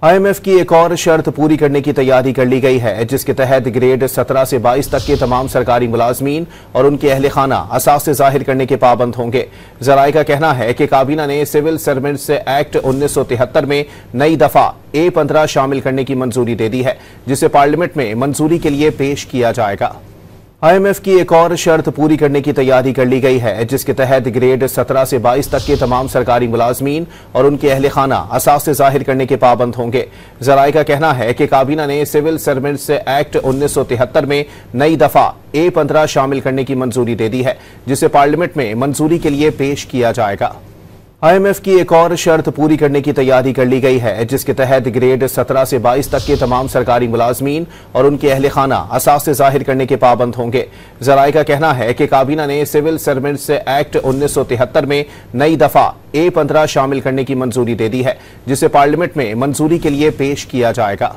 IMF की एक और शर्त पूरी करने की तैयारी कर ली गई है, जिसके तहत ग्रेड 17 से 22 तक के तमाम सरकारी मुलाजमीन और उनके अहले खाना असासे जाहिर करने के पाबंद होंगे। जराये का कहना है कि काबीना ने सिविल सर्वेंट्स एक्ट 1973 में नई दफा A15 शामिल करने की मंजूरी दे दी है, जिसे पार्लियामेंट में मंजूरी के लिए पेश किया जाएगा। IMF की एक और शर्त पूरी करने की तैयारी कर ली गई है, जिसके तहत ग्रेड 17 से 22 तक के तमाम सरकारी मुलाजमीन और उनके अहले खाना असासे जाहिर करने के पाबंद होंगे। जराये का कहना है कि काबीना ने सिविल सर्वेंट्स एक्ट 1973 में नई दफा A15 शामिल करने की मंजूरी दे दी है, जिसे पार्लियामेंट में मंजूरी के लिए पेश किया जाएगा। IMF की एक और शर्त पूरी करने की तैयारी कर ली गई है, जिसके तहत ग्रेड 17 से 22 तक के तमाम सरकारी मुलाजमीन और उनके अहले खाना असासे जाहिर करने के पाबंद होंगे। जराये का कहना है कि काबीना ने सिविल सर्वेंट्स एक्ट 1973 में नई दफा A15 शामिल करने की मंजूरी दे दी है, जिसे पार्लियामेंट में मंजूरी के लिए पेश किया जाएगा।